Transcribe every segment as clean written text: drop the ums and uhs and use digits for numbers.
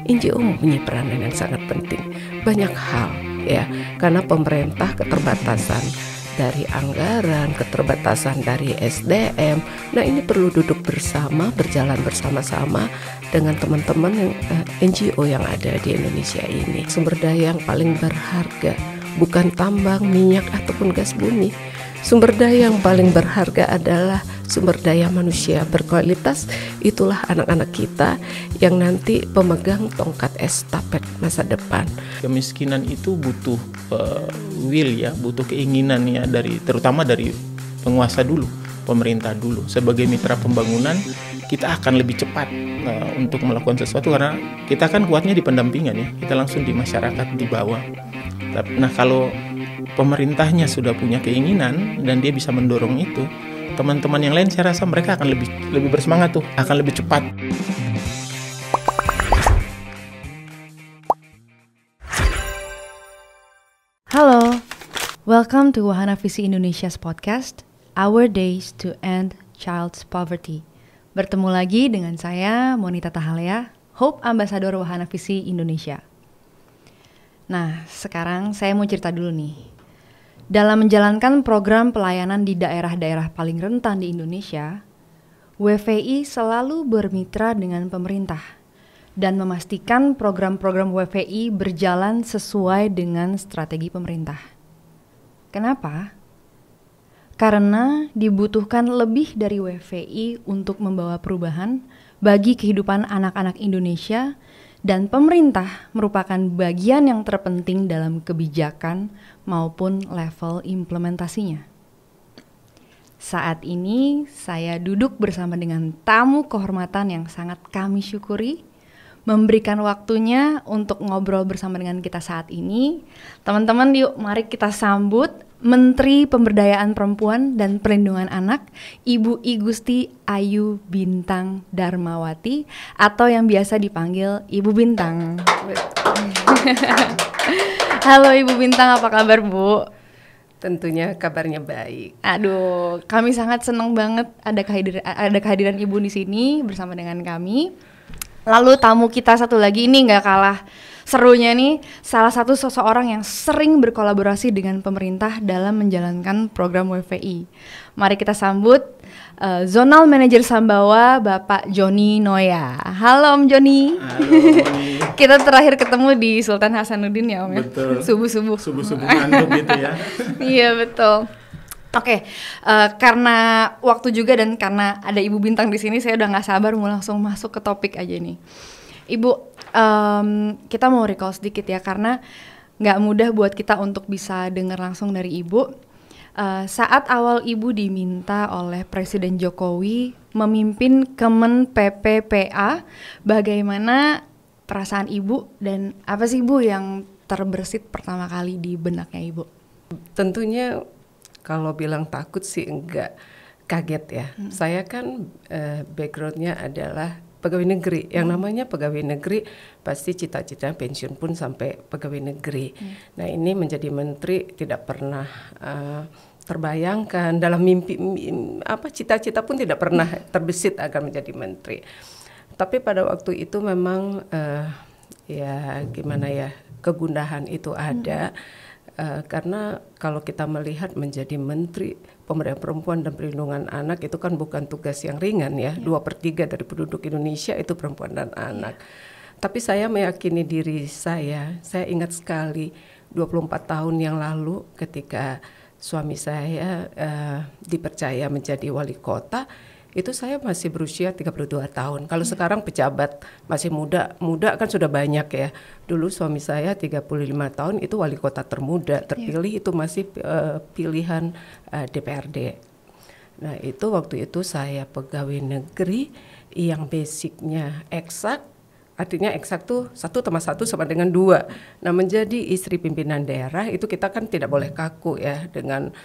NGO mempunyai peranan yang sangat penting. Banyak hal ya, karena pemerintah keterbatasan dari anggaran, keterbatasan dari SDM. Nah, ini perlu duduk bersama, berjalan bersama-sama dengan teman-teman yang NGO yang ada di Indonesia ini. Sumber daya yang paling berharga bukan tambang, minyak ataupun gas bumi. Sumber daya yang paling berharga adalah sumber daya manusia berkualitas. Itulah anak-anak kita yang nanti pemegang tongkat estafet masa depan. Kemiskinan itu butuh will ya, butuh keinginan ya, terutama dari penguasa dulu, pemerintah dulu. Sebagai mitra pembangunan, kita akan lebih cepat untuk melakukan sesuatu karena kita kan kuatnya di pendampingan ya, kita langsung di masyarakat di bawah. Nah, kalau pemerintahnya sudah punya keinginan dan dia bisa mendorong itu, teman-teman yang lain saya rasa mereka akan lebih bersemangat tuh, akan lebih cepat. Halo, welcome to Wahana Visi Indonesia's podcast, Our Days to End Child's Poverty. Bertemu lagi dengan saya, Monita Tahalea, Hope Ambassador Wahana Visi Indonesia. Nah, sekarang saya mau cerita dulu nih. Dalam menjalankan program pelayanan di daerah-daerah paling rentan di Indonesia, WVI selalu bermitra dengan pemerintah dan memastikan program-program WVI berjalan sesuai dengan strategi pemerintah. Kenapa? Karena dibutuhkan lebih dari WVI untuk membawa perubahan bagi kehidupan anak-anak Indonesia, dan pemerintah merupakan bagian yang terpenting dalam kebijakan maupun level implementasinya. Saat ini saya duduk bersama dengan tamu kehormatan yang sangat kami syukuri, memberikan waktunya untuk ngobrol bersama dengan kita saat ini. Teman-teman, yuk mari kita sambut Menteri Pemberdayaan Perempuan dan Perlindungan Anak, Ibu I Gusti Ayu Bintang Darmawati, atau yang biasa dipanggil Ibu Bintang. Halo Ibu Bintang, apa kabar Bu? Tentunya kabarnya baik. Aduh, kami sangat senang banget ada kehadiran Ibu di sini bersama dengan kami. Lalu tamu kita satu lagi ini nggak kalah serunya nih, salah satu seseorang yang sering berkolaborasi dengan pemerintah dalam menjalankan program WVI. Mari kita sambut Zonal Manager Sambawa, Bapak Joni Noya. Halo Om Joni. Halo. Kita terakhir ketemu di Sultan Hasanuddin ya Om ya? Betul. Subuh-subuh. Subuh-subuh ngantuk gitu ya. Iya betul. Oke, karena waktu juga dan karena ada Ibu Bintang di sini, saya udah nggak sabar mau langsung masuk ke topik aja nih. Ibu, kita mau recall sedikit ya, karena nggak mudah buat kita untuk bisa dengar langsung dari Ibu. Saat awal Ibu diminta oleh Presiden Jokowi memimpin Kemen PPPA, bagaimana perasaan Ibu dan apa sih Ibu yang terbersit pertama kali di benaknya Ibu? Tentunya kalau bilang takut sih enggak, kaget ya. Saya kan backgroundnya adalah pegawai negeri. Yang namanya pegawai negeri pasti cita-cita pensiun pun sampai pegawai negeri. Nah, ini menjadi menteri tidak pernah terbayangkan dalam mimpi cita-cita pun tidak pernah terbesit akan menjadi menteri. Tapi pada waktu itu memang ya gimana ya, kegundahan itu ada. Karena kalau kita melihat menjadi Menteri Pemberdayaan Perempuan dan Perlindungan Anak itu kan bukan tugas yang ringan ya. 2/3 dari penduduk Indonesia itu perempuan dan anak. Tapi saya meyakini diri saya ingat sekali 24 tahun yang lalu ketika suami saya dipercaya menjadi wali kota, itu saya masih berusia 32 tahun. Kalau sekarang pejabat masih muda kan sudah banyak ya. Dulu suami saya 35 tahun itu wali kota termuda, terpilih itu masih pilihan DPRD. Nah, itu waktu itu saya pegawai negeri yang basicnya eksak, artinya eksak tuh 1+1 sama dengan 2. Nah, menjadi istri pimpinan daerah itu kita kan tidak boleh kaku ya dengan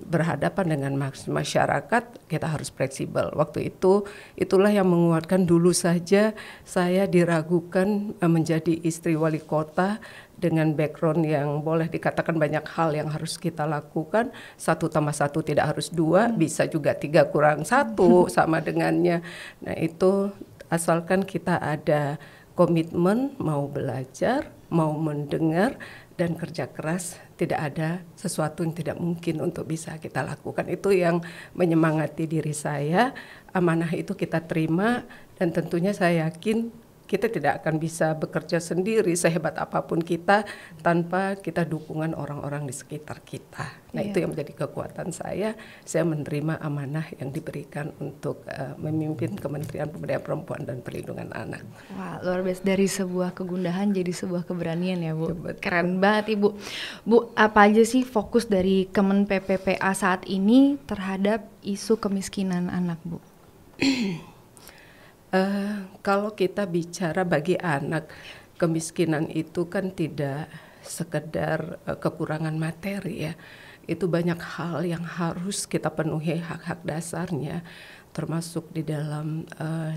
berhadapan dengan masyarakat, kita harus fleksibel. Waktu itu itulah yang menguatkan. Dulu saja saya diragukan menjadi istri wali kota dengan background yang boleh dikatakan banyak hal yang harus kita lakukan. 1+1 tidak harus 2, bisa juga 3+1 sama dengannya. Nah, itu asalkan kita ada komitmen, mau belajar, mau mendengar, dan kerja keras. Tidak ada sesuatu yang tidak mungkin untuk bisa kita lakukan. Itu yang menyemangati diri saya. Amanah itu kita terima, dan tentunya saya yakin kita tidak akan bisa bekerja sendiri sehebat apapun kita tanpa kita dukungan orang-orang di sekitar kita. Nah, itu yang menjadi kekuatan saya. Saya menerima amanah yang diberikan untuk memimpin Kementerian Pemberdayaan Perempuan dan Perlindungan Anak. Wah, luar biasa, dari sebuah kegundahan jadi sebuah keberanian ya, Bu. Keren banget, Ibu. Bu, apa aja sih fokus dari Kemen PPPA saat ini terhadap isu kemiskinan anak, Bu? Kalau kita bicara bagi anak, kemiskinan itu kan tidak sekedar kekurangan materi ya. Itu banyak hal yang harus kita penuhi, hak-hak dasarnya, termasuk di dalam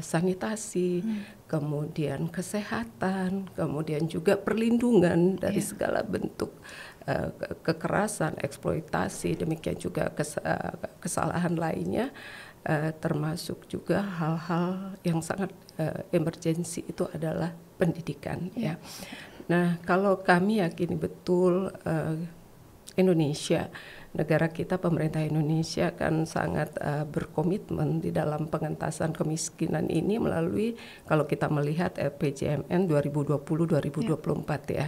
sanitasi, kemudian kesehatan, kemudian juga perlindungan dari segala bentuk kekerasan, eksploitasi, demikian juga kesalahan lainnya. Termasuk juga hal-hal yang sangat emergensi itu adalah pendidikan ya. Nah, kalau kami yakini betul Indonesia, negara kita, pemerintah Indonesia kan sangat berkomitmen di dalam pengentasan kemiskinan ini melalui, kalau kita melihat RPJMN 2020-2024 ya.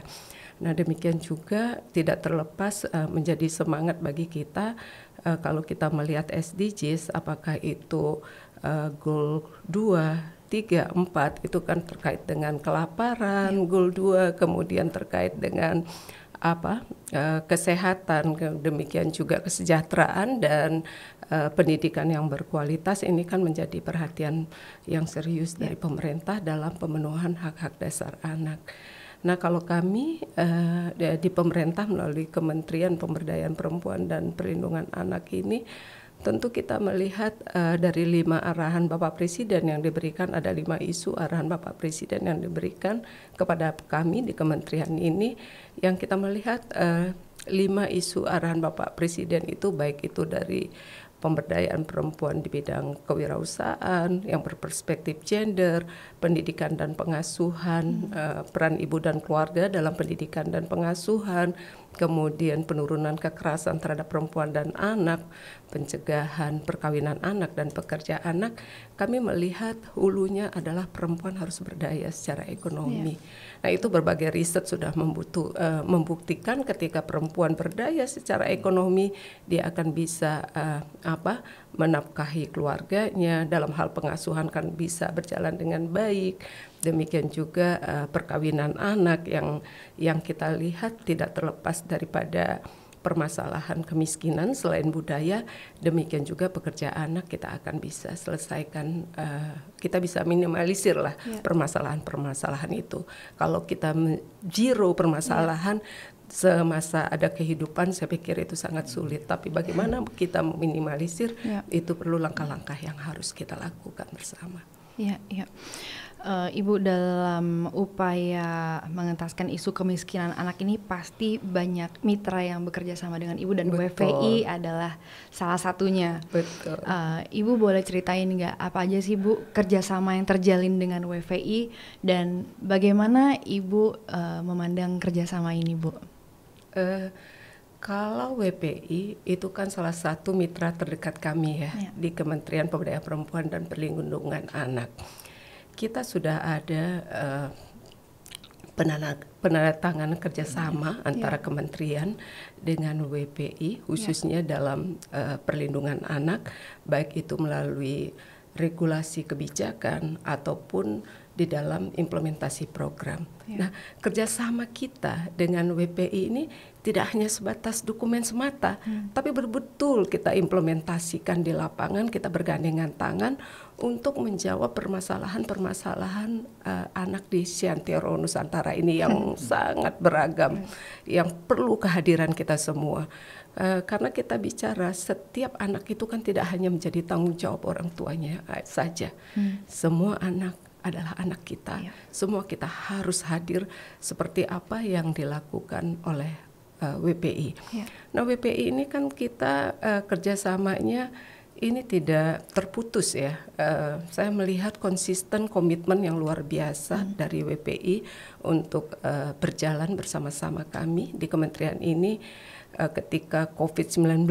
Nah, demikian juga tidak terlepas menjadi semangat bagi kita kalau kita melihat SDGs, apakah itu goal 2, 3, 4 itu kan terkait dengan kelaparan, goal 2 kemudian terkait dengan kesehatan, demikian juga kesejahteraan dan pendidikan yang berkualitas. Ini kan menjadi perhatian yang serius dari pemerintah dalam pemenuhan hak-hak dasar anak. Nah, kalau kami di pemerintah melalui Kementerian Pemberdayaan Perempuan dan Perlindungan Anak ini, tentu kita melihat dari 5 arahan Bapak Presiden yang diberikan, ada 5 isu arahan Bapak Presiden yang diberikan kepada kami di kementerian ini, yang kita melihat 5 isu arahan Bapak Presiden itu, baik itu dari pemberdayaan perempuan di bidang kewirausahaan yang berperspektif gender, pendidikan dan pengasuhan, peran ibu dan keluarga dalam pendidikan dan pengasuhan, kemudian penurunan kekerasan terhadap perempuan dan anak, pencegahan perkawinan anak dan pekerja anak. Kami melihat hulunya adalah perempuan harus berdaya secara ekonomi. Nah, itu berbagai riset sudah membuktikan ketika perempuan berdaya secara ekonomi, dia akan bisa menafkahi keluarganya, dalam hal pengasuhan kan bisa berjalan dengan baik. Demikian juga perkawinan anak yang kita lihat tidak terlepas daripada permasalahan kemiskinan selain budaya, demikian juga pekerja anak kita akan bisa selesaikan, kita bisa minimalisir lah permasalahan-permasalahan itu. Kalau kita zero permasalahan semasa ada kehidupan, saya pikir itu sangat sulit. Tapi bagaimana kita meminimalisir, itu perlu langkah-langkah yang harus kita lakukan bersama. Iya. Ibu, dalam upaya mengentaskan isu kemiskinan anak ini pasti banyak mitra yang bekerja sama dengan Ibu, dan WFPI adalah salah satunya. Betul. Ibu boleh ceritain nggak apa aja sih, Bu, kerjasama yang terjalin dengan WFPI, dan bagaimana Ibu memandang kerjasama ini, Bu? Kalau WPI itu kan salah satu mitra terdekat kami ya di Kementerian Pemberdayaan Perempuan dan Perlindungan Anak. Kita sudah ada penandatanganan kerjasama antara kementerian dengan WPI, khususnya dalam perlindungan anak, baik itu melalui regulasi kebijakan ataupun di dalam implementasi program. Nah, kerjasama kita dengan WPI ini tidak hanya sebatas dokumen semata, tapi betul kita implementasikan di lapangan, kita bergandengan tangan untuk menjawab permasalahan-permasalahan anak di Santero Nusantara ini yang sangat beragam, yang perlu kehadiran kita semua. Karena kita bicara setiap anak itu kan tidak hanya menjadi tanggung jawab orang tuanya saja. Semua anak adalah anak kita. Semua kita harus hadir seperti apa yang dilakukan oleh WPI. Nah, WPI ini kan kita kerjasamanya ini tidak terputus ya. Saya melihat konsisten komitmen yang luar biasa dari WPI untuk berjalan bersama-sama kami di kementerian ini. Ketika COVID-19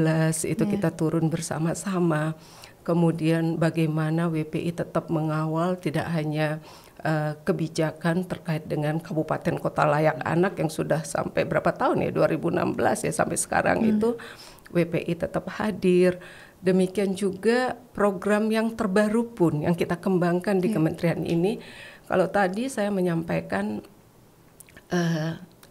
itu kita turun bersama-sama. Kemudian bagaimana WPI tetap mengawal tidak hanya kebijakan terkait dengan kabupaten kota layak anak yang sudah sampai berapa tahun ya, 2016 ya sampai sekarang itu WPI tetap hadir. Demikian juga program yang terbaru pun yang kita kembangkan di kementerian ini. Kalau tadi saya menyampaikan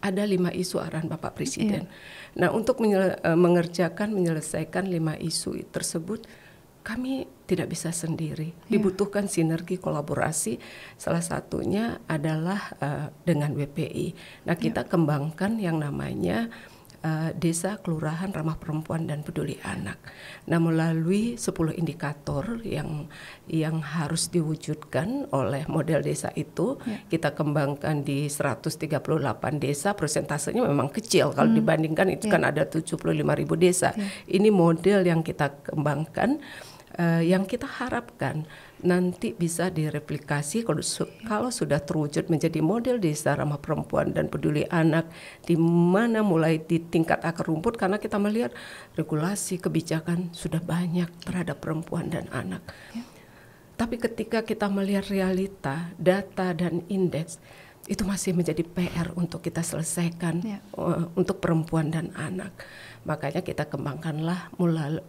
ada 5 isu arahan Bapak Presiden. Nah, untuk menyelesaikan 5 isu tersebut, kami tidak bisa sendiri. Dibutuhkan sinergi kolaborasi. Salah satunya adalah dengan WPI. Nah, kita kembangkan yang namanya Desa Kelurahan Ramah Perempuan dan Peduli Anak. Nah, melalui 10 indikator yang harus diwujudkan oleh model desa itu, kita kembangkan di 138 desa. Persentasenya memang kecil kalau dibandingkan itu kan ada 75.000 desa. Ini model yang kita kembangkan, yang kita harapkan nanti bisa direplikasi kalau sudah terwujud menjadi model desa ramah perempuan dan peduli anak, di mana mulai di tingkat akar rumput, karena kita melihat regulasi kebijakan sudah banyak terhadap perempuan dan anak. Tapi ketika kita melihat realita, data dan indeks, itu masih menjadi PR untuk kita selesaikan untuk perempuan dan anak. Makanya kita kembangkanlah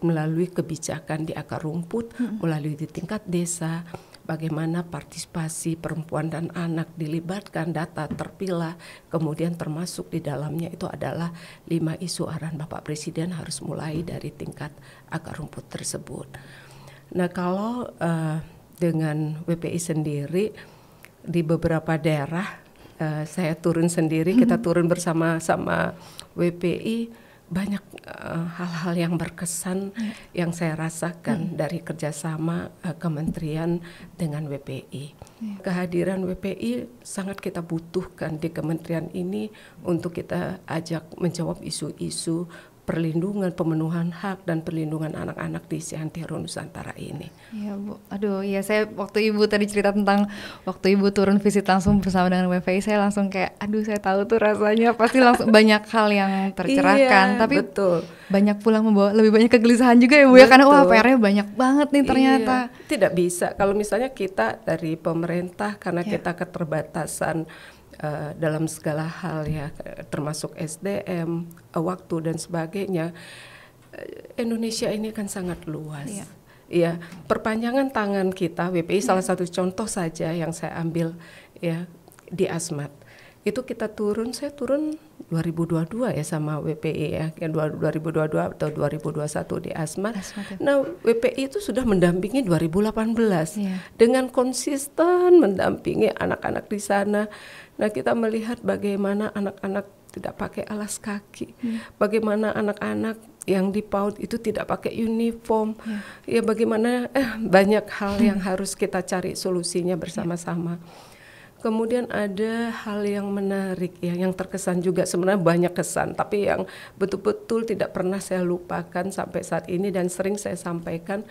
melalui kebijakan di akar rumput, melalui di tingkat desa, bagaimana partisipasi perempuan dan anak dilibatkan, data terpilah, kemudian termasuk di dalamnya itu adalah 5 isu arahan Bapak Presiden harus mulai dari tingkat akar rumput tersebut. Nah, kalau dengan WPI sendiri di beberapa daerah, saya turun sendiri, kita turun bersama-sama WPI, banyak hal-hal yang berkesan yang saya rasakan dari kerjasama kementerian dengan WPI. Kehadiran WPI sangat kita butuhkan di kementerian ini untuk kita ajak menjawab isu-isu perlindungan, pemenuhan hak dan perlindungan anak-anak di seantero Nusantara ini. Iya Bu, aduh ya, saya waktu Ibu tadi cerita tentang waktu Ibu turun visit langsung bersama dengan WPI, saya langsung kayak aduh saya tahu tuh rasanya pasti langsung banyak hal yang tercerahkan. Tapi betul, banyak pulang membawa lebih banyak kegelisahan juga ya Bu ya, karena wah PR-nya banyak banget nih ternyata. Tidak bisa kalau misalnya kita dari pemerintah karena kita keterbatasan dalam segala hal ya, termasuk SDM, waktu dan sebagainya. Indonesia ini kan sangat luas. Ya, perpanjangan tangan kita WPI salah satu contoh saja yang saya ambil ya di Asmat. Itu kita saya turun 2022 ya sama WPI ya, 2022 atau 2021 di Asmat. Nah, WPI itu sudah mendampingi 2018 dengan konsisten mendampingi anak-anak di sana. Nah, kita melihat bagaimana anak-anak tidak pakai alas kaki, bagaimana anak-anak yang di PAUD itu tidak pakai uniform, ya bagaimana banyak hal yang harus kita cari solusinya bersama-sama. Kemudian ada hal yang menarik ya, yang terkesan juga, sebenarnya banyak kesan, tapi yang betul-betul tidak pernah saya lupakan sampai saat ini dan sering saya sampaikan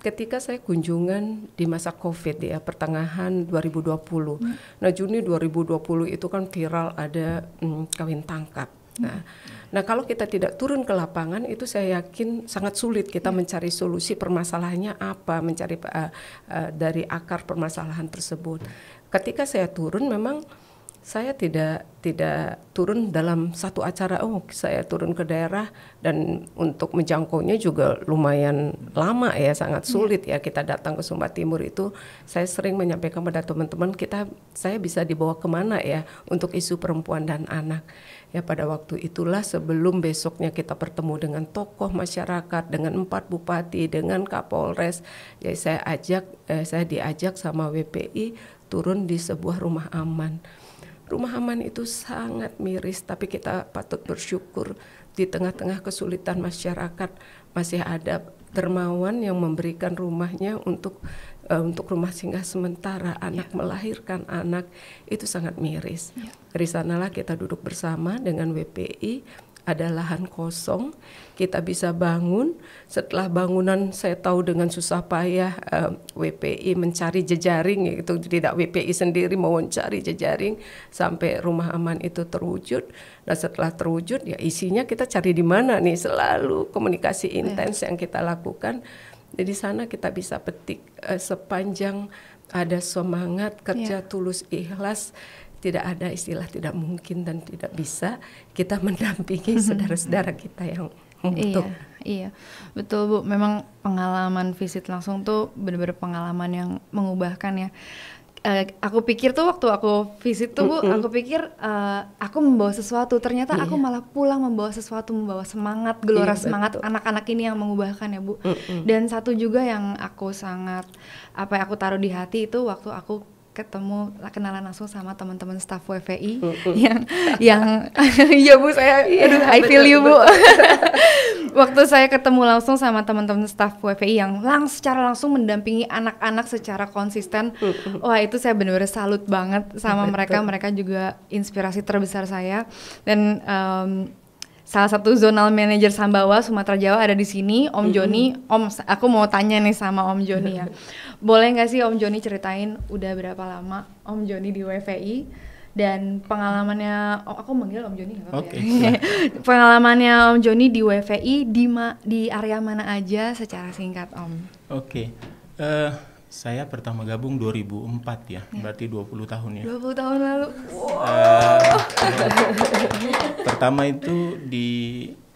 ketika saya kunjungan di masa COVID ya, pertengahan 2020. Nah, Juni 2020 itu kan viral ada kawin tangkap. Nah, kalau kita tidak turun ke lapangan itu saya yakin sangat sulit kita mencari solusi permasalahannya apa, mencari dari akar permasalahan tersebut. Ketika saya turun memang saya tidak turun dalam satu acara, saya turun ke daerah dan untuk menjangkaunya juga lumayan lama ya, sangat sulit ya. Kita datang ke Sumba Timur itu, saya sering menyampaikan pada teman-teman saya bisa dibawa kemana ya untuk isu perempuan dan anak. Ya, pada waktu itulah sebelum besoknya kita bertemu dengan tokoh masyarakat, dengan 4 bupati, dengan Kapolres, ya saya diajak sama WPI turun di sebuah rumah aman. Rumah aman itu sangat miris, tapi kita patut bersyukur di tengah-tengah kesulitan masyarakat masih ada dermawan yang memberikan rumahnya untuk rumah singgah sementara anak, melahirkan anak, itu sangat miris. Dari sanalah kita duduk bersama dengan WPI ada lahan kosong, kita bisa bangun. Setelah bangunan saya tahu dengan susah payah WPI mencari jejaring, itu tidak WPI sendiri mau mencari jejaring sampai rumah aman itu terwujud. Nah setelah terwujud ya isinya kita cari di mana nih, selalu komunikasi intens yang kita lakukan. Jadi sana kita bisa petik sepanjang ada semangat kerja tulus ikhlas. Tidak ada istilah tidak mungkin dan tidak bisa, kita mendampingi saudara-saudara kita yang membutuhkan. Iya, betul Bu. Memang pengalaman visit langsung tuh benar-benar pengalaman yang mengubahkan ya. Aku pikir tuh waktu aku visit tuh Bu, aku pikir aku membawa sesuatu, ternyata aku malah pulang membawa sesuatu, membawa semangat, gelora semangat anak-anak ini yang mengubahkan ya Bu. Dan satu juga yang aku sangat aku taruh di hati itu waktu aku ketemu kenalan langsung sama teman-teman staf WFI yang ya Bu, saya I feel you Bu. Waktu saya ketemu langsung sama teman-teman staf WFI yang secara langsung mendampingi anak-anak secara konsisten, wah itu saya benar-benar salut banget sama mereka. Mereka juga inspirasi terbesar saya. Dan salah satu zonal manager Sambawa Sumatera Jawa ada di sini, Om Joni. Om, aku mau tanya nih sama Om Joni ya. Boleh nggak sih Om Joni ceritain udah berapa lama Om Joni di WFI dan pengalamannya? Aku manggil Om Joni nggak apa-apa ya? Pengalamannya Om Joni di WFI di area mana aja secara singkat Om? Saya pertama gabung 2004 ya, berarti 20 tahun ya. 20 tahun lalu. Pertama itu di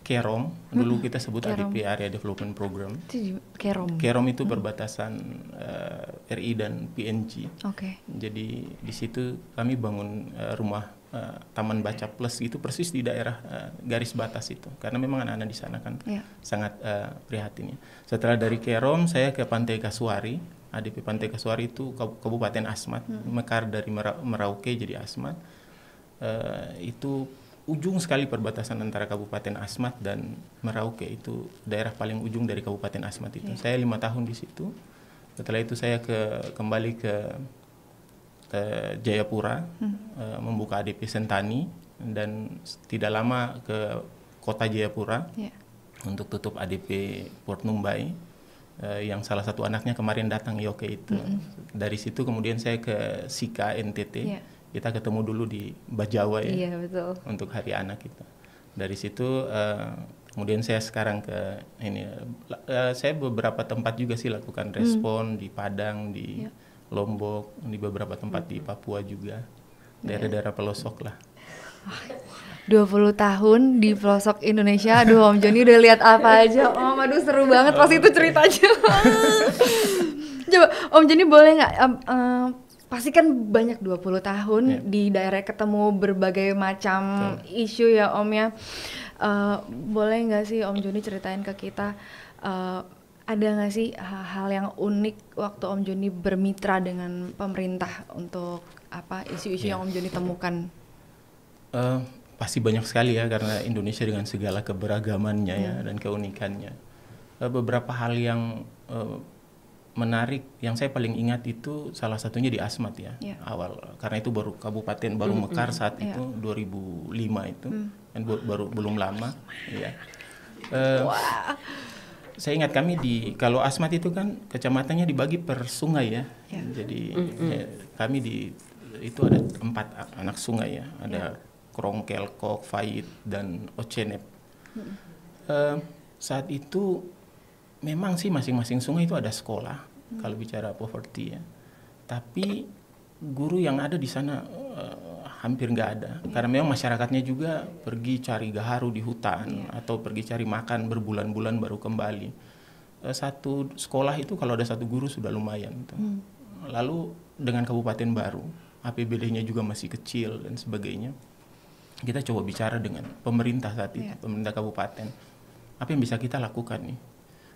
Kerom, dulu kita sebut ADP Area Development Program. Kerom itu perbatasan RI dan PNG. Jadi di situ kami bangun rumah Taman Baca Plus itu persis di daerah garis batas itu, karena memang anak-anak di sana kan sangat prihatin ya. Setelah dari Kerom saya ke Pantai Kasuari. ADP Pantai Kasuari itu Kabupaten Asmat, mekar dari Merauke jadi Asmat. Itu ujung sekali perbatasan antara Kabupaten Asmat dan Merauke, itu daerah paling ujung dari Kabupaten Asmat itu. Saya 5 tahun di situ. Setelah itu saya kembali ke Jayapura, membuka ADP Sentani, dan tidak lama ke kota Jayapura untuk tutup ADP Port Numbai, yang salah satu anaknya kemarin datang Yoke itu. Dari situ kemudian saya ke Sika NTT. Kita ketemu dulu di Bajawa ya, betul. Untuk Hari Anak kita. Dari situ kemudian saya sekarang ke ini, saya beberapa tempat juga sih lakukan respon di Padang, di Lombok, di beberapa tempat di Papua juga, daerah-daerah pelosok lah. 20 tahun di pelosok Indonesia. Aduh Om Joni udah lihat apa aja Om, aduh seru banget pas itu ceritanya. Coba Om Joni boleh nggak, pasti kan banyak 20 tahun di daerah ketemu berbagai macam isu ya Om ya. Boleh nggak sih Om Joni ceritain ke kita, ada nggak sih hal yang unik waktu Om Joni bermitra dengan pemerintah untuk isu-isu yang Om Joni temukan? Pasti banyak sekali ya, karena Indonesia dengan segala keberagamannya ya dan keunikannya. Beberapa hal yang menarik yang saya paling ingat itu salah satunya di Asmat ya, awal, karena itu baru kabupaten baru mekar saat itu 2005 itu dan baru belum lama ya. Saya ingat kami kalau Asmat itu kan kecamatannya dibagi per sungai ya. Jadi kami itu ada 4 anak sungai ya, ada Krongkel, Kok, Fait, dan Ocenep. Saat itu memang sih masing-masing sungai itu ada sekolah kalau bicara poverty ya. Tapi guru yang ada di sana hampir nggak ada, karena memang masyarakatnya juga pergi cari gaharu di hutan atau pergi cari makan berbulan-bulan baru kembali. Satu sekolah itu kalau ada 1 guru sudah lumayan. Lalu dengan kabupaten baru, APBD-nya juga masih kecil dan sebagainya. Kita coba bicara dengan pemerintah saat itu, pemerintah kabupaten. Apa yang bisa kita lakukan nih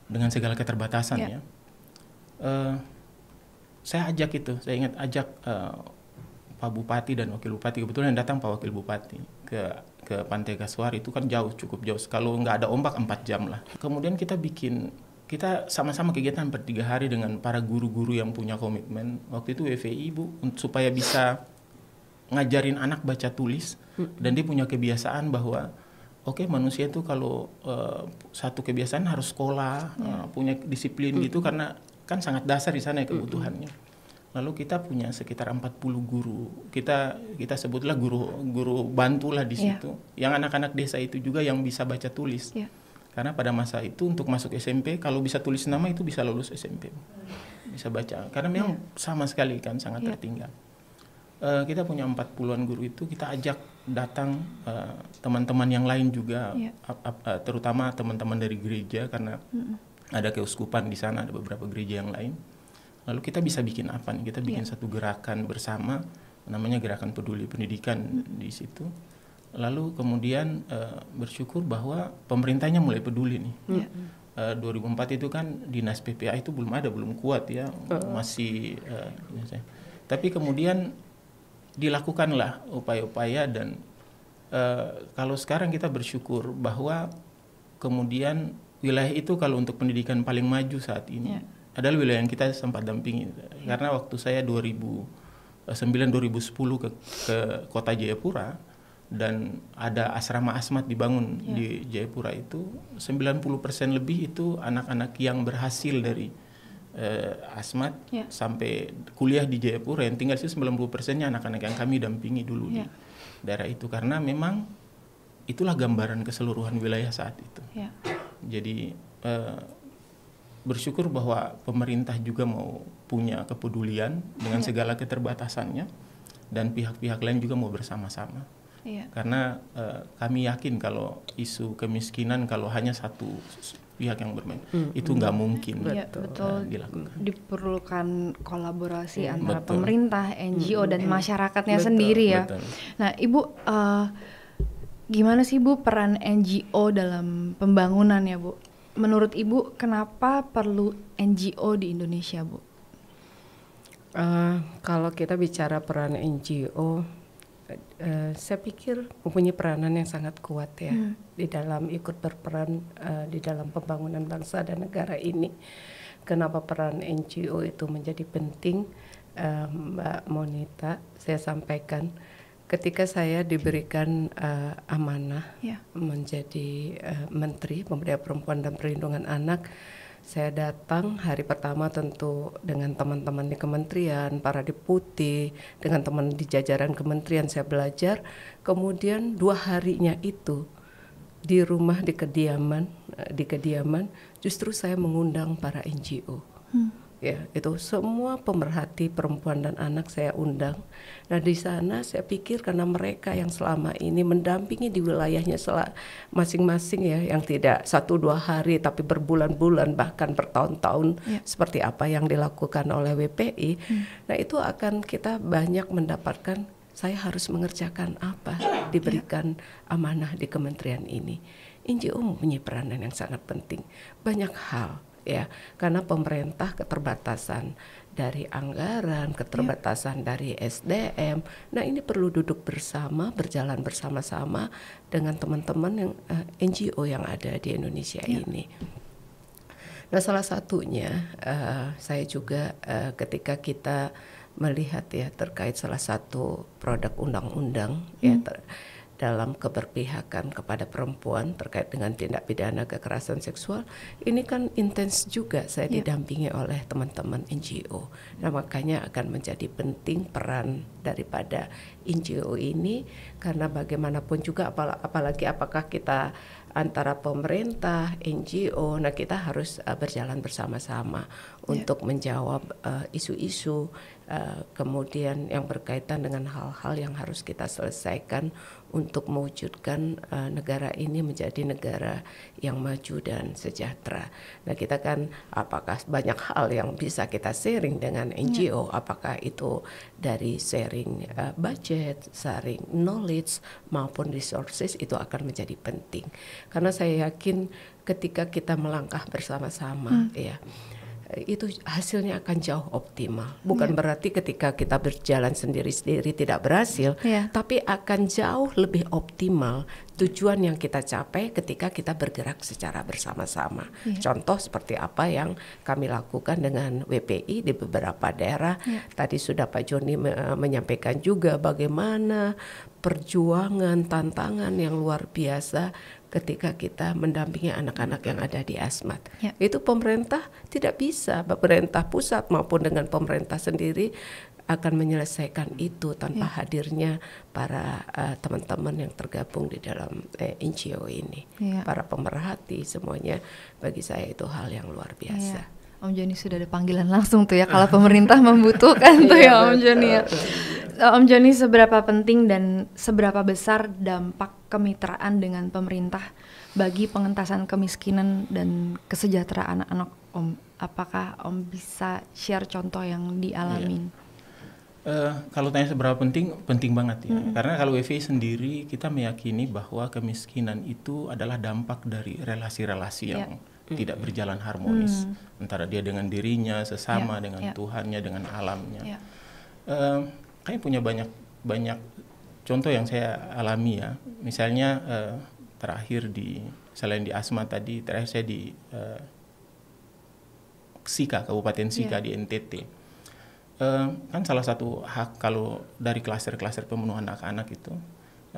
dengan segala keterbatasan ya? Saya ingat ajak Pak Bupati dan Wakil Bupati. Kebetulan yang datang Pak Wakil Bupati ke Pantai Kasuari, itu kan cukup jauh. Kalau nggak ada ombak 4 jam lah. Kemudian kita sama-sama kegiatan per 3 hari dengan para guru-guru yang punya komitmen. Waktu itu WFI supaya bisa ngajarin anak baca tulis, dan dia punya kebiasaan bahwa oke, manusia itu kalau satu kebiasaan harus sekolah, punya disiplin gitu, karena kan sangat dasar di sana ya kebutuhannya. Lalu kita punya sekitar 40 guru. Kita sebutlah guru bantulah di situ. Yang anak-anak desa itu juga yang bisa baca tulis. Karena pada masa itu untuk masuk SMP, kalau bisa tulis nama itu bisa lulus SMP. Bisa baca. Karena memang sama sekali kan sangat tertinggal. Kita punya 40-an guru itu, kita ajak datang teman-teman yang lain juga, terutama teman-teman dari gereja, karena ada keuskupan di sana, ada beberapa gereja yang lain. Lalu kita bisa bikin apa nih? Kita bikin satu gerakan bersama, namanya Gerakan Peduli Pendidikan di situ. Lalu kemudian bersyukur bahwa pemerintahnya mulai peduli nih. 2004 itu kan dinas PPA itu belum kuat ya, masih. Tapi kemudian dilakukanlah upaya-upaya, dan kalau sekarang kita bersyukur bahwa kemudian wilayah itu kalau untuk pendidikan paling maju saat ini adalah wilayah yang kita sempat dampingi. Karena waktu saya 2009-2010 ke kota Jayapura, dan ada asrama asmat dibangun di Jayapura itu, 90% lebih itu anak-anak yang berhasil dari asmat sampai kuliah di Jayapura. Yang tinggal sih 90%-nya anak-anak yang kami dampingi dulu di daerah itu, karena memang itulah gambaran keseluruhan wilayah saat itu. Jadi bersyukur bahwa pemerintah juga mau punya kepedulian dengan segala keterbatasannya, dan pihak-pihak lain juga mau bersama-sama. Karena kami yakin kalau isu kemiskinan kalau hanya satu pihak yang bermain itu nggak mungkin dilakukan. Diperlukan kolaborasi antara pemerintah, NGO dan masyarakatnya sendiri ya. Nah, Ibu, gimana sih Bu peran NGO dalam pembangunan ya Bu? Menurut Ibu kenapa perlu NGO di Indonesia Bu? Kalau kita bicara peran NGO, saya pikir mempunyai peranan yang sangat kuat ya di dalam ikut berperan di dalam pembangunan bangsa dan negara ini. Kenapa peran NGO itu menjadi penting, Mbak Monita? Saya sampaikan ketika saya diberikan amanah menjadi Menteri Pemberdayaan Perempuan dan Perlindungan Anak. Saya datang hari pertama tentu dengan teman-teman di kementerian, para deputi, dengan teman di jajaran kementerian saya belajar. Kemudian 2 harinya itu di rumah di kediaman justru saya mengundang para NGO. Ya, itu semua pemerhati perempuan dan anak saya undang. Nah, di sana saya pikir karena mereka yang selama ini mendampingi di wilayahnya masing-masing ya, yang tidak 1-2 hari tapi berbulan-bulan bahkan bertahun-tahun seperti apa yang dilakukan oleh WPI. Nah, itu akan kita banyak mendapatkan, saya harus mengerjakan apa, diberikan amanah di kementerian ini. NGO mempunyai peranan yang sangat penting, banyak hal. Ya, karena pemerintah keterbatasan dari anggaran, keterbatasan dari SDM. Nah, ini perlu duduk bersama, berjalan bersama-sama dengan teman-teman yang NGO yang ada di Indonesia ini. Nah, salah satunya saya juga ketika kita melihat ya terkait salah satu produk undang-undang ya dalam keberpihakan kepada perempuan terkait dengan tindak pidana kekerasan seksual, ini kan intens juga saya didampingi oleh teman-teman NGO. Nah, makanya akan menjadi penting peran daripada NGO ini, karena bagaimanapun juga apalagi apakah kita antara pemerintah, NGO, nah kita harus berjalan bersama-sama untuk menjawab isu-isu kemudian yang berkaitan dengan hal-hal yang harus kita selesaikan untuk mewujudkan negara ini menjadi negara yang maju dan sejahtera. Nah, kita kan apakah banyak hal yang bisa kita sharing dengan NGO, apakah itu dari sharing budget, sharing knowledge maupun resources, itu akan menjadi penting. Karena saya yakin ketika kita melangkah bersama-sama ya, itu hasilnya akan jauh optimal. Bukan berarti ketika kita berjalan sendiri-sendiri tidak berhasil, tapi akan jauh lebih optimal tujuan yang kita capai ketika kita bergerak secara bersama-sama. Contoh seperti apa yang kami lakukan dengan WPI di beberapa daerah. Tadi sudah Pak Joni menyampaikan juga bagaimana perjuangan, tantangan yang luar biasa ketika kita mendampingi anak-anak yang ada di Asmat. Itu pemerintah tidak bisa, pemerintah pusat maupun dengan pemerintah sendiri akan menyelesaikan itu tanpa hadirnya para teman-teman yang tergabung di dalam NGO ini. Para pemerhati semuanya, bagi saya itu hal yang luar biasa. Om Joni sudah ada panggilan langsung tuh ya kalau pemerintah membutuhkan tuh ya Om Joni ya. Om Joni, seberapa penting dan seberapa besar dampak kemitraan dengan pemerintah bagi pengentasan kemiskinan dan kesejahteraan anak-anak Om? Apakah Om bisa share contoh yang dialamin? Kalau tanya seberapa penting, penting banget ya. Karena kalau WFI sendiri kita meyakini bahwa kemiskinan itu adalah dampak dari relasi-relasi yang tidak berjalan harmonis antara dia dengan dirinya, sesama, dengan Tuhannya, dengan alamnya. Kayaknya punya banyak contoh yang saya alami ya. Misalnya terakhir selain di Asmat tadi, terakhir saya di Sika, Kabupaten Sika di NTT. Kan salah satu hak kalau dari klaster-klaster pemenuhan anak-anak itu,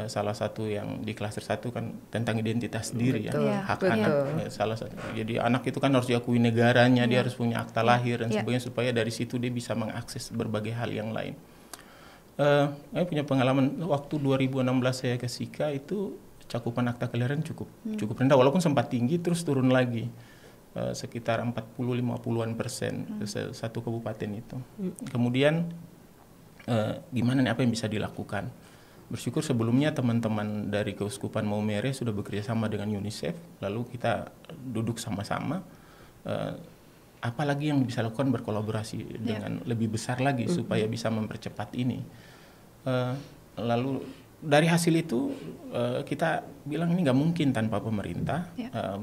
salah satu yang di klaster 1 kan tentang identitas diri. Hak anak salah satu. Jadi anak itu kan harus diakui negaranya, dia harus punya akta lahir dan sebagainya supaya dari situ dia bisa mengakses berbagai hal yang lain. Saya punya pengalaman waktu 2016 saya ke Sika itu cakupan akta kelahiran cukup rendah, walaupun sempat tinggi terus turun lagi sekitar 40-50% satu kabupaten itu. Kemudian gimana nih, apa yang bisa dilakukan? Bersyukur sebelumnya teman-teman dari Keuskupan Maumere sudah bekerja sama dengan UNICEF, lalu kita duduk sama-sama apa lagi yang bisa lakukan berkolaborasi dengan lebih besar lagi supaya bisa mempercepat ini. Lalu dari hasil itu kita bilang ini nggak mungkin tanpa pemerintah,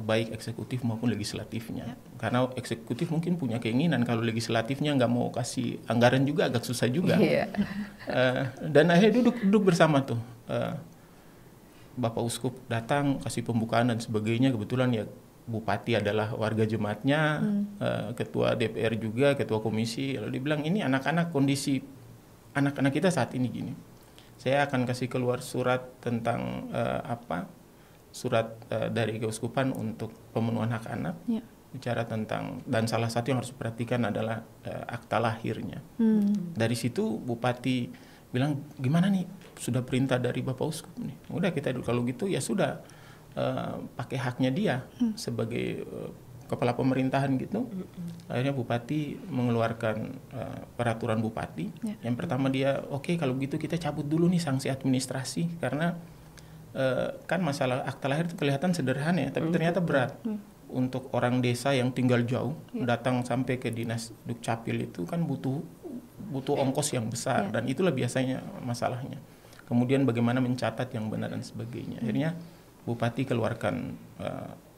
baik eksekutif maupun legislatifnya. Karena eksekutif mungkin punya keinginan, kalau legislatifnya nggak mau kasih anggaran juga agak susah juga. Dan akhirnya duduk bersama tuh. Bapak Uskup datang kasih pembukaan dan sebagainya. Kebetulan ya Bupati adalah warga jemaatnya, Ketua DPR juga, Ketua Komisi. Lalu dibilang ini anak-anak, kondisi anak-anak kita saat ini gini. Saya akan kasih keluar surat tentang surat dari Keuskupan untuk pemenuhan hak anak, bicara tentang, dan salah satu yang harus diperhatikan adalah akta lahirnya. Dari situ Bupati bilang gimana nih, sudah perintah dari Bapak Uskup nih, udah kita kalau gitu ya sudah pakai haknya dia sebagai kepala pemerintahan gitu. Akhirnya Bupati mengeluarkan peraturan Bupati. Yang pertama dia oke, kalau begitu kita cabut dulu nih sanksi administrasi, karena kan masalah akta lahir itu kelihatan sederhana ya, tapi ternyata berat. Untuk orang desa yang tinggal jauh, datang sampai ke dinas Dukcapil itu kan butuh ongkos yang besar, dan itulah biasanya masalahnya. Kemudian bagaimana mencatat yang benar dan sebagainya. Akhirnya Bupati keluarkan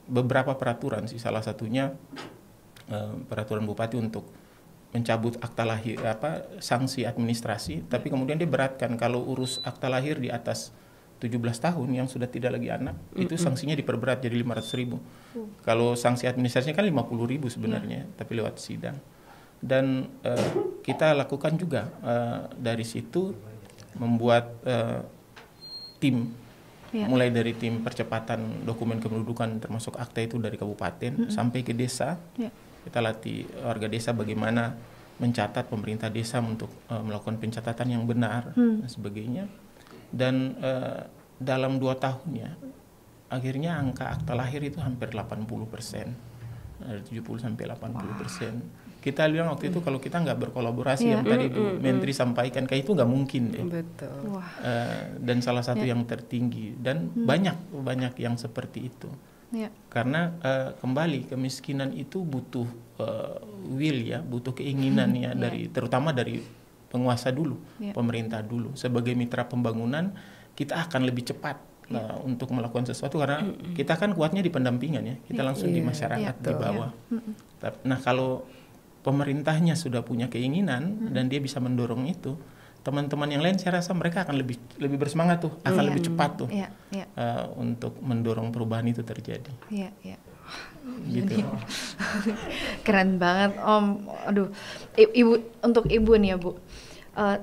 beberapa peraturan sih, salah satunya peraturan Bupati untuk mencabut akta lahir, sanksi administrasi, tapi kemudian dia beratkan kalau urus akta lahir di atas 17 tahun yang sudah tidak lagi anak, itu sanksinya diperberat jadi 500.000. Kalau sanksi administrasinya kan 50.000 sebenarnya, tapi lewat sidang. Dan kita lakukan juga dari situ membuat tim. Mulai dari tim percepatan dokumen kependudukan termasuk akta itu dari kabupaten sampai ke desa. Kita latih warga desa bagaimana mencatat, pemerintah desa untuk melakukan pencatatan yang benar dan sebagainya. Dan dalam 2 tahun ya, akhirnya angka akta lahir itu hampir 80%, dari 70 sampai 80%. Kita bilang waktu itu kalau kita nggak berkolaborasi yang tadi Bu Menteri sampaikan, kayak itu nggak mungkin deh. Betul. Dan salah satu yang tertinggi, dan banyak yang seperti itu. Karena kembali kemiskinan itu butuh will ya, butuh keinginan ya, terutama dari penguasa dulu, pemerintah dulu. Sebagai mitra pembangunan kita akan lebih cepat untuk melakukan sesuatu, karena kita kan kuatnya di pendampingan ya, kita langsung di masyarakat di bawah. Nah kalau pemerintahnya sudah punya keinginan dan dia bisa mendorong itu, teman-teman yang lain saya rasa mereka akan lebih bersemangat tuh, akan lebih cepat tuh untuk mendorong perubahan itu terjadi. Gitu. Keren banget Om. Aduh, untuk Ibu nih ya Bu,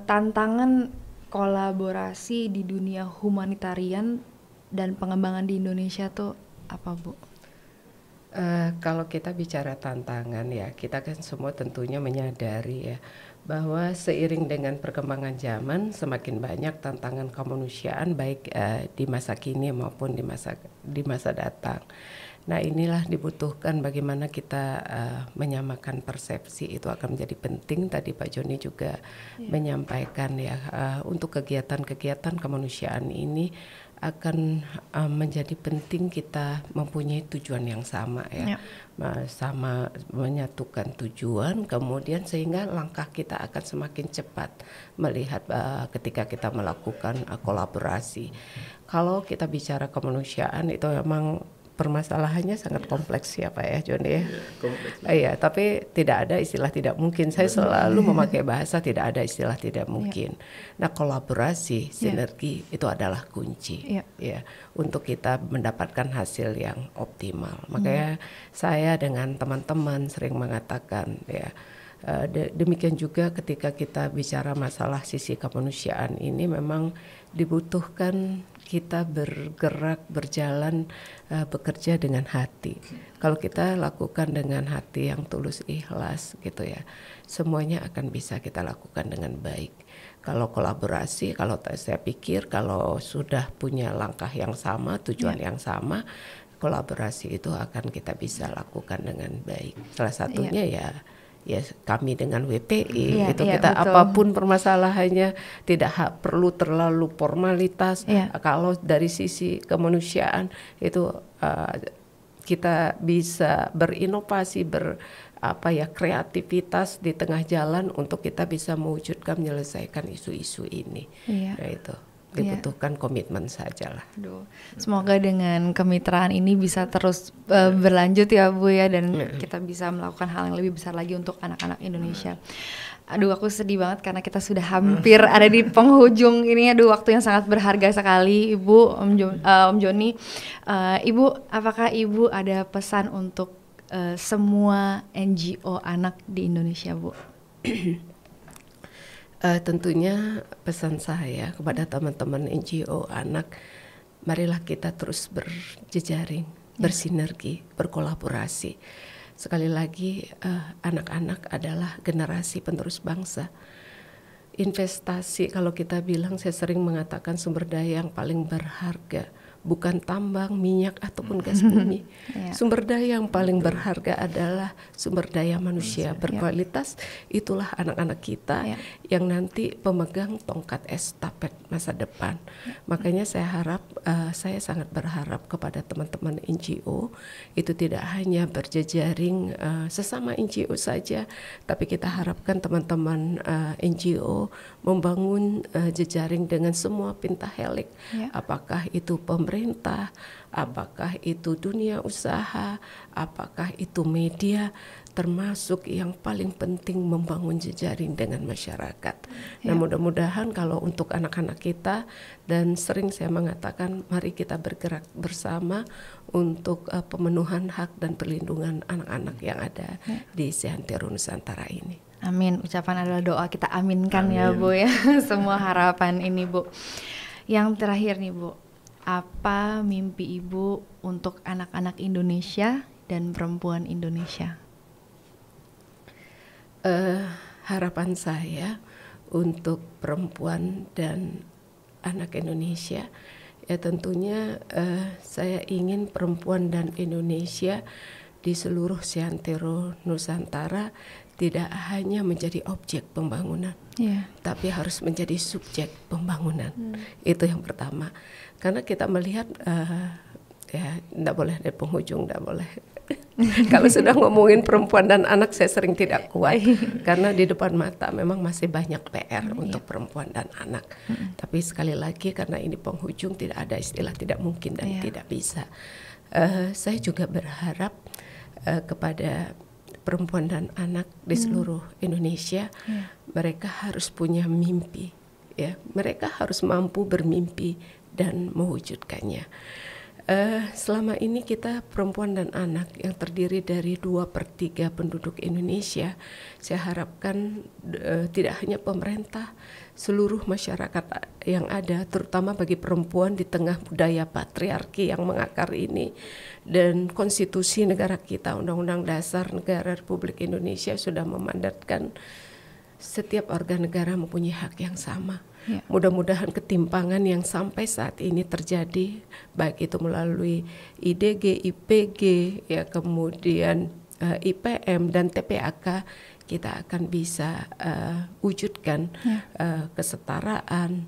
tantangan kolaborasi di dunia humanitarian dan pengembangan di Indonesia tuh apa Bu? Kalau kita bicara tantangan ya, kita kan semua tentunya menyadari ya bahwa seiring dengan perkembangan zaman semakin banyak tantangan kemanusiaan baik di masa kini maupun di masa datang. Nah inilah dibutuhkan bagaimana kita menyamakan persepsi, itu akan menjadi penting. Tadi Pak Joni juga menyampaikan ya untuk kegiatan-kegiatan kemanusiaan ini akan menjadi penting kita mempunyai tujuan yang sama ya, sama menyatukan tujuan, kemudian sehingga langkah kita akan semakin cepat melihat ketika kita melakukan kolaborasi. Kalau kita bicara kemanusiaan itu memang permasalahannya sangat kompleks ya Pak ya Joni ya. Iya, tapi tidak ada istilah tidak mungkin. Saya selalu memakai bahasa tidak ada istilah tidak mungkin. Nah, kolaborasi, sinergi itu adalah kunci ya untuk kita mendapatkan hasil yang optimal. Makanya saya dengan teman-teman sering mengatakan ya demikian juga ketika kita bicara masalah sisi kemanusiaan ini memang dibutuhkan kita bergerak, berjalan, bekerja dengan hati. Kalau kita lakukan dengan hati yang tulus ikhlas gitu ya, semuanya akan bisa kita lakukan dengan baik. Kalau kolaborasi, kalau saya pikir kalau sudah punya langkah yang sama, tujuan yang sama, kolaborasi itu akan kita bisa lakukan dengan baik. Salah satunya ya kami dengan WPI itu kita betul. Apapun permasalahannya tidak perlu terlalu formalitas. Kalau dari sisi kemanusiaan itu kita bisa berinovasi kreativitas di tengah jalan untuk kita bisa mewujudkan menyelesaikan isu-isu ini. Nah itu dibutuhkan komitmen saja lah. Semoga dengan kemitraan ini bisa terus berlanjut ya Bu ya, dan kita bisa melakukan hal yang lebih besar lagi untuk anak-anak Indonesia. Aduh, aku sedih banget karena kita sudah hampir ada di penghujung ini. Aduh, waktu yang sangat berharga sekali Ibu, Om Joni. Ibu, apakah Ibu ada pesan untuk semua NGO anak di Indonesia Bu? Tentunya pesan saya kepada teman-teman NGO anak, marilah kita terus berjejaring, bersinergi, berkolaborasi. Sekali lagi anak-anak adalah generasi penerus bangsa. Investasi, kalau kita bilang, saya sering mengatakan sumber daya yang paling berharga bukan tambang, minyak ataupun gas bumi. Sumber daya yang paling berharga adalah sumber daya manusia berkualitas. Itulah anak-anak kita yang nanti pemegang tongkat estafet masa depan. Makanya saya sangat berharap kepada teman-teman NGO itu tidak hanya berjejaring sesama NGO saja, tapi kita harapkan teman-teman NGO membangun jejaring dengan semua pentahelix. Apakah itu pemerintah, apakah itu dunia usaha, apakah itu media, termasuk yang paling penting membangun jejaring dengan masyarakat. Nah, mudah-mudahan kalau untuk anak-anak kita, dan sering saya mengatakan mari kita bergerak bersama untuk pemenuhan hak dan perlindungan anak-anak yang ada di seantero Nusantara ini. Amin. Ucapan adalah doa, kita aminkan ya Bu ya semua harapan ini Bu. Yang terakhir nih Bu, apa mimpi Ibu untuk anak-anak Indonesia dan perempuan Indonesia? Harapan saya untuk perempuan dan anak Indonesia ya tentunya saya ingin perempuan dan Indonesia di seluruh seantero Nusantara tidak hanya menjadi objek pembangunan, tapi harus menjadi subjek pembangunan. Itu yang pertama. Karena kita melihat tidak boleh dari penghujung, tidak boleh. Kalau sudah ngomongin perempuan dan anak saya sering tidak kuat karena di depan mata memang masih banyak PR untuk perempuan dan anak. Tapi sekali lagi karena ini penghujung, tidak ada istilah tidak mungkin dan tidak bisa. Saya juga berharap kepada perempuan dan anak di seluruh Indonesia, mereka harus punya mimpi, ya. Mereka harus mampu bermimpi dan mewujudkannya. Selama ini kita perempuan dan anak yang terdiri dari 2/3 penduduk Indonesia, saya harapkan tidak hanya pemerintah, seluruh masyarakat yang ada, terutama bagi perempuan di tengah budaya patriarki yang mengakar ini, dan konstitusi negara kita, Undang-Undang Dasar Negara Republik Indonesia sudah memandatkan setiap warga negara mempunyai hak yang sama. Mudah-mudahan ketimpangan yang sampai saat ini terjadi, baik itu melalui IDG, IPG, ya kemudian IPM dan TPAK, kita akan bisa wujudkan kesetaraan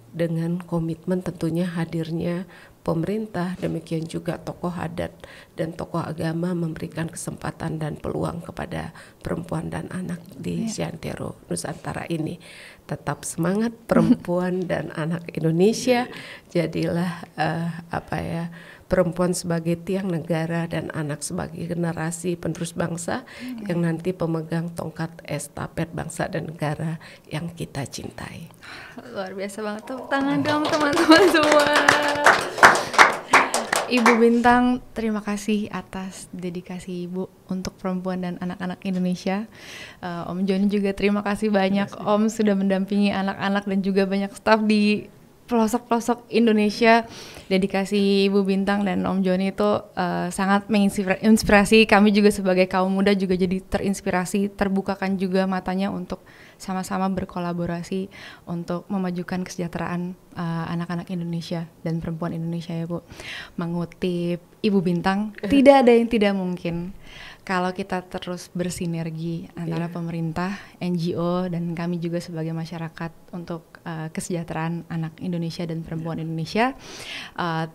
dengan komitmen tentunya hadirnya pemerintah, demikian juga tokoh adat dan tokoh agama memberikan kesempatan dan peluang kepada perempuan dan anak di Seantero Nusantara ini. Tetap semangat perempuan dan anak Indonesia, jadilah perempuan sebagai tiang negara dan anak sebagai generasi penerus bangsa yang nanti pemegang tongkat estafet bangsa dan negara yang kita cintai. Luar biasa banget, tepuk tangan dong teman-teman semua. Ibu Bintang, terima kasih atas dedikasi Ibu untuk perempuan dan anak-anak Indonesia. Om Joni juga terima kasih banyak. Om sudah mendampingi anak-anak dan juga banyak staf di pelosok-pelosok Indonesia. Dedikasi Ibu Bintang dan Om Joni itu sangat menginspirasi kami juga sebagai kaum muda, juga jadi terinspirasi, terbukakan juga matanya untuk sama-sama berkolaborasi untuk memajukan kesejahteraan anak-anak Indonesia dan perempuan Indonesia ya Bu. Mengutip Ibu Bintang, tidak ada yang tidak mungkin kalau kita terus bersinergi antara pemerintah, NGO, dan kami juga sebagai masyarakat untuk kesejahteraan anak Indonesia dan perempuan Indonesia.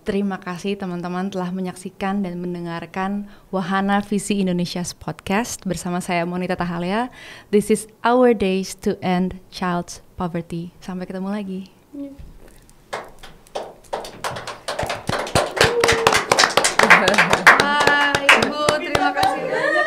Terima kasih teman-teman telah menyaksikan dan mendengarkan Wahana Visi Indonesia's podcast bersama saya Monita Tahalea. This is our days to end child's poverty. Sampai ketemu lagi. Ibu, terima kasih banyak.